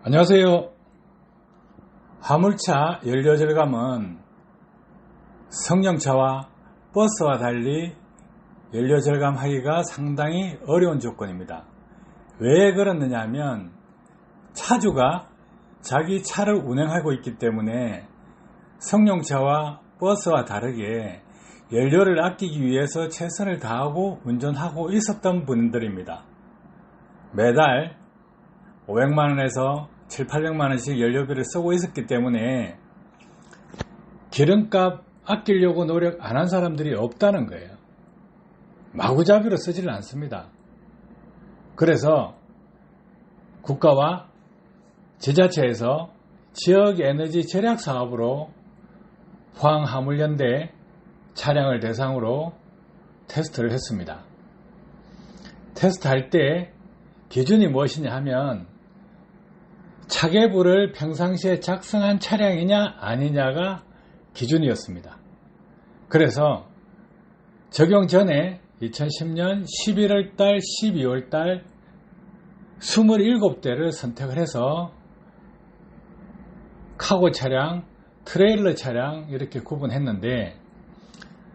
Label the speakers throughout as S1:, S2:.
S1: 안녕하세요. 화물차 연료 절감은 성령차와 버스와 달리 연료 절감하기가 상당히 어려운 조건입니다. 왜 그렇느냐 하면 차주가 자기 차를 운행하고 있기 때문에 성령차와 버스와 다르게 연료를 아끼기 위해서 최선을 다하고 운전하고 있었던 분들입니다. 매달 500만원에서 7, 800만원씩 연료비를 쓰고 있었기 때문에 기름값 아끼려고 노력 안 한 사람들이 없다는 거예요. 마구잡이로 쓰지를 않습니다. 그래서 국가와 지자체에서 지역 에너지 절약 사업으로 포항화물연대 차량을 대상으로 테스트를 했습니다. 테스트할 때 기준이 무엇이냐 하면 차계부를 평상시에 작성한 차량이냐 아니냐가 기준이었습니다. 그래서 적용 전에 2010년 11월달, 12월달 27대를 선택을 해서 카고 차량, 트레일러 차량 이렇게 구분했는데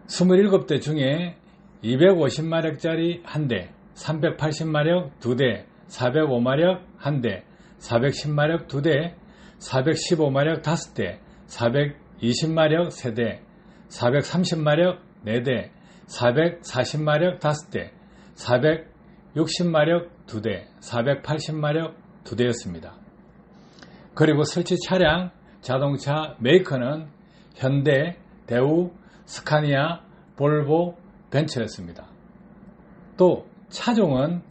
S1: 27대 중에 250마력짜리 1대, 380마력 2대, 405마력 1대, 410마력 2대, 415마력 5대, 420마력 3대, 430마력 4대, 440마력 5대, 460마력 2대, 480마력 2대였습니다. 그리고 설치 차량, 자동차 메이커는 현대, 대우, 스카니아, 볼보, 벤츠였습니다. 또 차종은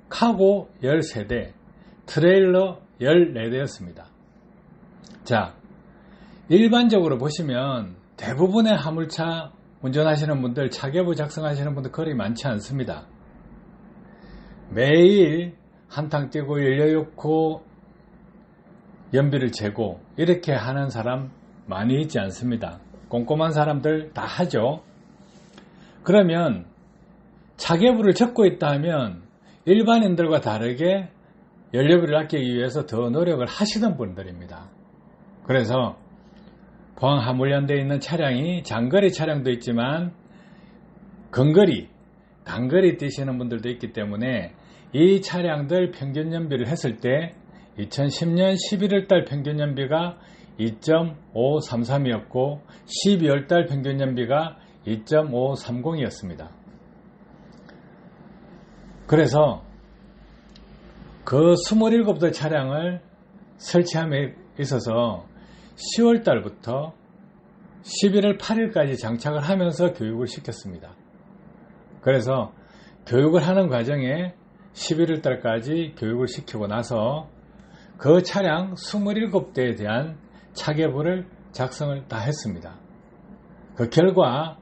S1: 카고 13대, 트레일러 14대였습니다. 자, 일반적으로 보시면 대부분의 화물차 운전하시는 분들, 차계부 작성하시는 분들 거리 많지 않습니다. 매일 한탕 뛰고 연료 넣고 연비를 재고 이렇게 하는 사람 많이 있지 않습니다. 꼼꼼한 사람들 다 하죠. 그러면 차계부를 적고 있다 하면 일반인들과 다르게 연료비를 아끼기 위해서 더 노력을 하시던 분들입니다. 그래서 포항화물연대에 있는 차량이 장거리 차량도 있지만 근거리, 단거리 뛰시는 분들도 있기 때문에 이 차량들 평균 연비를 했을 때 2010년 11월달 평균 연비가 2.533이었고 12월달 평균 연비가 2.530이었습니다. 그래서 그 27대 차량을 설치함에 있어서 10월달부터 11월 8일까지 장착을 하면서 교육을 시켰습니다. 그래서 교육을 하는 과정에 11월달까지 교육을 시키고 나서 그 차량 27대에 대한 차계부를 작성을 다 했습니다. 그 결과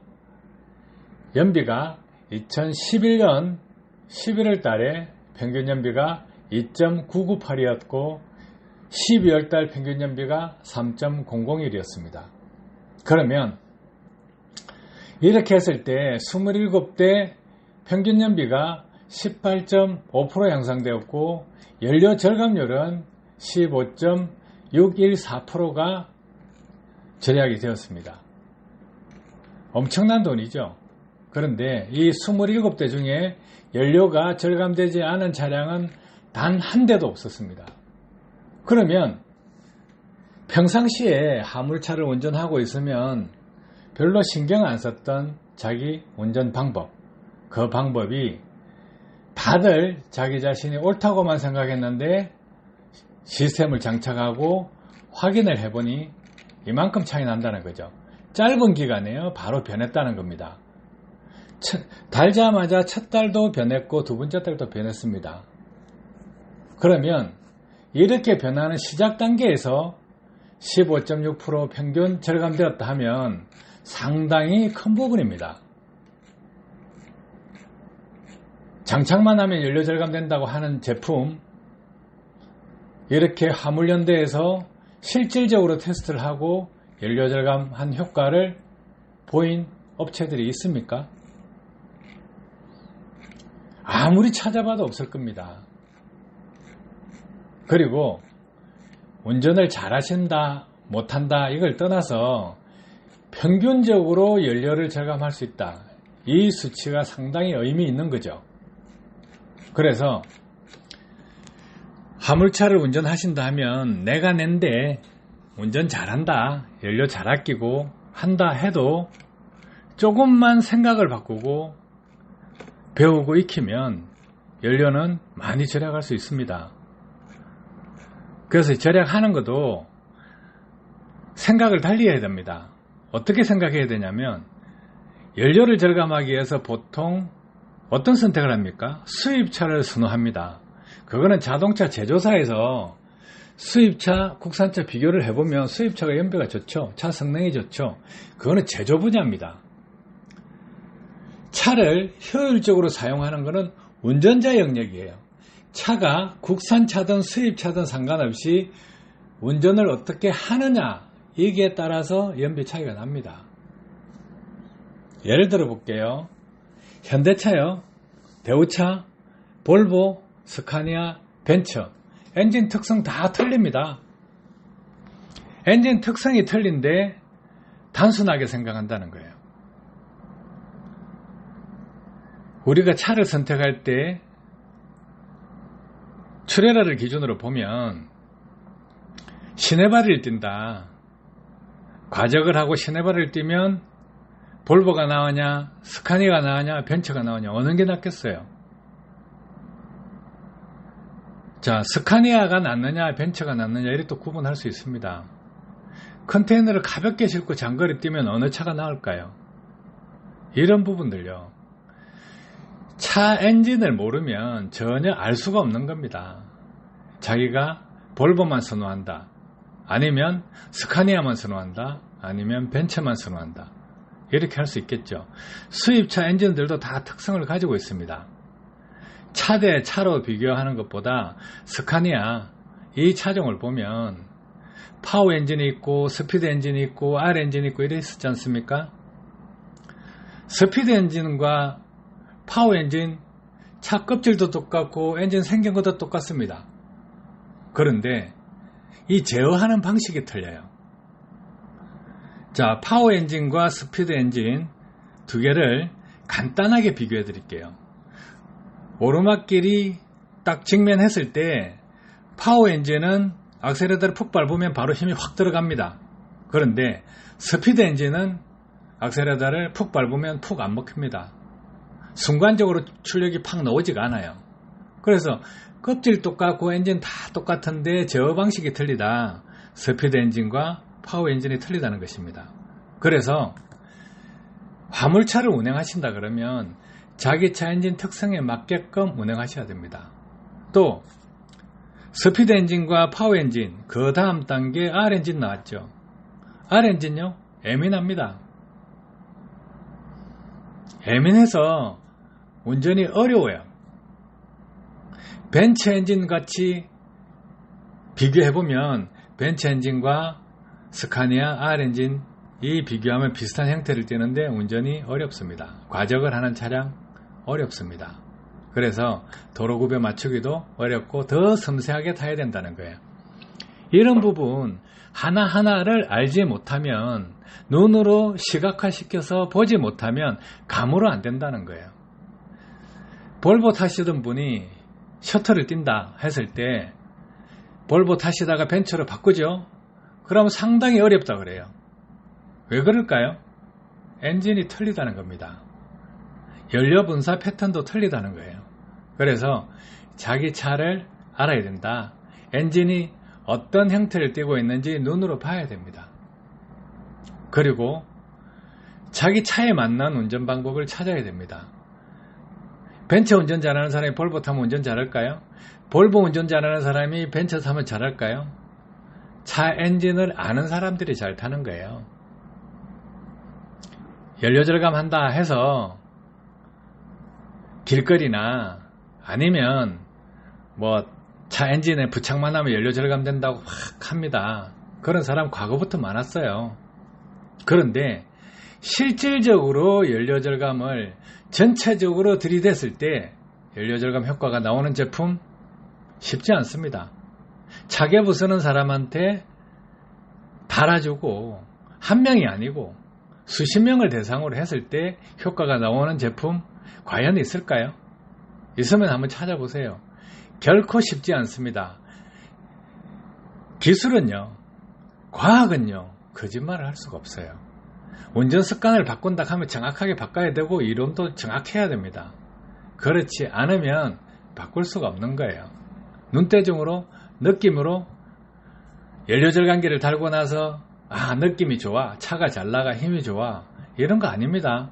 S1: 연비가 2011년 11월 달에 평균 연비가 2.998이었고 12월 달 평균 연비가 3.001이었습니다. 그러면 이렇게 했을 때 27대 평균 연비가 18.5% 향상되었고 연료 절감률은 15.614%가 절약이 되었습니다. 엄청난 돈이죠. 그런데 이 27대 중에 연료가 절감되지 않은 차량은 단 한 대도 없었습니다. 그러면 평상시에 화물차를 운전하고 있으면 별로 신경 안 썼던 자기 운전 방법, 그 방법이 다들 자기 자신이 옳다고만 생각했는데 시스템을 장착하고 확인을 해보니 이만큼 차이 난다는 거죠. 짧은 기간에요 바로 변했다는 겁니다. 달자마자 첫 달도 변했고 두 번째 달도 변했습니다. 그러면 이렇게 변하는 시작 단계에서 15.6% 평균 절감되었다 하면 상당히 큰 부분입니다. 장착만 하면 연료 절감된다고 하는 제품, 이렇게 화물연대에서 실질적으로 테스트를 하고 연료 절감한 효과를 보인 업체들이 있습니까? 아무리 찾아봐도 없을 겁니다. 그리고 운전을 잘하신다 못한다 이걸 떠나서 평균적으로 연료를 절감할 수 있다. 이 수치가 상당히 의미 있는 거죠. 그래서 화물차를 운전하신다 하면 내가 낸데 운전 잘한다, 연료 잘 아끼고 한다 해도 조금만 생각을 바꾸고 배우고 익히면 연료는 많이 절약할 수 있습니다. 그래서 절약하는 것도 생각을 달리 해야 됩니다. 어떻게 생각해야 되냐면 연료를 절감하기 위해서 보통 어떤 선택을 합니까? 수입차를 선호합니다. 그거는 자동차 제조사에서 수입차, 국산차 비교를 해보면 수입차가 연비가 좋죠. 차 성능이 좋죠. 그거는 제조 분야입니다. 차를 효율적으로 사용하는 것은 운전자 영역이에요. 차가 국산차든 수입차든 상관없이 운전을 어떻게 하느냐 여기에 따라서 연비 차이가 납니다. 예를 들어 볼게요. 현대차요, 대우차, 볼보, 스카니아, 벤츠 엔진 특성 다 틀립니다. 엔진 특성이 틀린데 단순하게 생각한다는 거예요. 우리가 차를 선택할 때 출애라를 기준으로 보면 시내발을 뛴다. 과적을 하고 시내발을 뛰면 볼보가 나오냐, 스카니아가 나오냐, 벤츠가 나오냐 어느 게 낫겠어요? 자, 스카니아가 낫느냐, 벤츠가 낫느냐 이렇게 또 구분할 수 있습니다. 컨테이너를 가볍게 싣고 장거리 뛰면 어느 차가 나을까요? 이런 부분들요. 차 엔진을 모르면 전혀 알 수가 없는 겁니다. 자기가 볼보만 선호한다. 아니면 스카니아만 선호한다. 아니면 벤츠만 선호한다. 이렇게 할 수 있겠죠. 수입차 엔진들도 다 특성을 가지고 있습니다. 차 대 차로 비교하는 것보다 스카니아 이 차종을 보면 파워 엔진이 있고 스피드 엔진이 있고 R 엔진이 있고 이래 있었지 않습니까? 스피드 엔진과 파워 엔진 차 껍질도 똑같고 엔진 생긴 것도 똑같습니다. 그런데 이 제어하는 방식이 틀려요. 자, 파워 엔진과 스피드 엔진 두 개를 간단하게 비교해 드릴게요. 오르막길이 딱 직면했을 때 파워 엔진은 악셀레터를 푹 밟으면 바로 힘이 확 들어갑니다. 그런데 스피드 엔진은 악셀레터를 푹 밟으면 푹 안 먹힙니다. 순간적으로 출력이 팍 나오지가 않아요. 그래서 껍질 똑같고 엔진 다 똑같은데 제어 방식이 틀리다. 스피드 엔진과 파워 엔진이 틀리다는 것입니다. 그래서 화물차를 운행하신다 그러면 자기 차 엔진 특성에 맞게끔 운행하셔야 됩니다. 또 스피드 엔진과 파워 엔진 그 다음 단계 R 엔진 나왔죠. R 엔진요 예민합니다. 예민해서 운전이 어려워요. 벤츠 엔진 같이 비교해보면 벤츠 엔진과 스카니아 R 엔진 이 비교하면 비슷한 형태를 띠는데 운전이 어렵습니다. 과적을 하는 차량 어렵습니다. 그래서 도로구별 맞추기도 어렵고 더 섬세하게 타야 된다는 거예요. 이런 부분 하나하나를 알지 못하면 눈으로 시각화시켜서 보지 못하면 감으로 안 된다는 거예요. 볼보 타시던 분이 셔틀을 뛴다 했을 때 볼보 타시다가 벤츠로 바꾸죠. 그러면 상당히 어렵다 그래요. 왜 그럴까요? 엔진이 틀리다는 겁니다. 연료 분사 패턴도 틀리다는 거예요. 그래서 자기 차를 알아야 된다. 엔진이 어떤 형태를 띠고 있는지 눈으로 봐야 됩니다. 그리고 자기 차에 맞는 운전 방법을 찾아야 됩니다. 벤츠 운전 잘하는 사람이 볼보 타면 운전 잘할까요? 볼보 운전 잘하는 사람이 벤츠 타면 잘할까요? 차 엔진을 아는 사람들이 잘 타는 거예요. 연료 절감한다 해서 길거리나 아니면 뭐 차 엔진에 부착만 하면 연료 절감된다고 막 합니다. 그런 사람 과거부터 많았어요. 그런데 실질적으로 연료 절감을 전체적으로 들이댔을 때 연료 절감 효과가 나오는 제품 쉽지 않습니다. 차계부 쓰는 사람한테 달아주고 한 명이 아니고 수십 명을 대상으로 했을 때 효과가 나오는 제품 과연 있을까요? 있으면 한번 찾아보세요. 결코 쉽지 않습니다. 기술은요, 과학은요, 거짓말을 할 수가 없어요. 운전 습관을 바꾼다 하면 정확하게 바꿔야 되고 이론도 정확해야 됩니다. 그렇지 않으면 바꿀 수가 없는 거예요. 눈대중으로, 느낌으로 연료절감기를 달고 나서 느낌이 좋아, 차가 잘 나가, 힘이 좋아, 이런 거 아닙니다.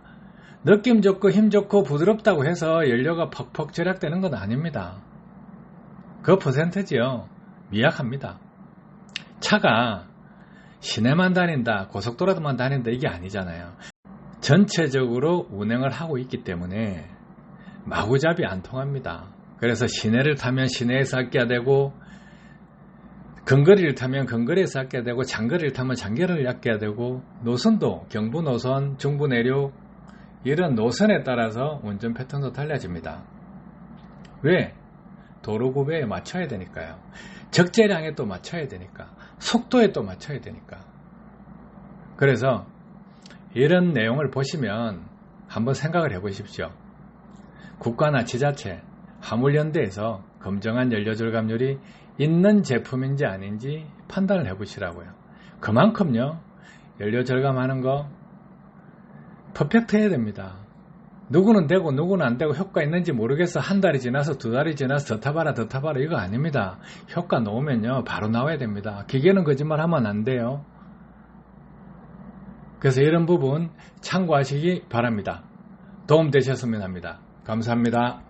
S1: 느낌 좋고 힘 좋고 부드럽다고 해서 연료가 퍽퍽 절약되는 건 아닙니다. 그 퍼센트지요, 미약합니다. 차가 시내만 다닌다, 고속도로만 다닌다, 이게 아니잖아요. 전체적으로 운행을 하고 있기 때문에 마구잡이 안 통합니다. 그래서 시내를 타면 시내에서 아껴야 되고, 근거리를 타면 근거리에서 아껴야 되고, 장거리를 타면 장거리를 아껴야 되고, 노선도 경부 노선, 중부 내륙, 이런 노선에 따라서 운전 패턴도 달라집니다. 왜? 도로 구배에 맞춰야 되니까요. 적재량에 또 맞춰야 되니까, 속도에 또 맞춰야 되니까. 그래서 이런 내용을 보시면 한번 생각을 해보십시오. 국가나 지자체, 화물연대에서 검증한 연료절감률이 있는 제품인지 아닌지 판단을 해보시라고요. 그만큼요, 연료절감하는 거 퍼펙트 해야 됩니다. 누구는 되고 누구는 안 되고 효과 있는지 모르겠어. 한 달이 지나서 두 달이 지나서 더 타봐라 더 타봐라, 이거 아닙니다. 효과 나오면요 바로 나와야 됩니다. 기계는 거짓말 하면 안 돼요. 그래서 이런 부분 참고하시기 바랍니다. 도움 되셨으면 합니다. 감사합니다.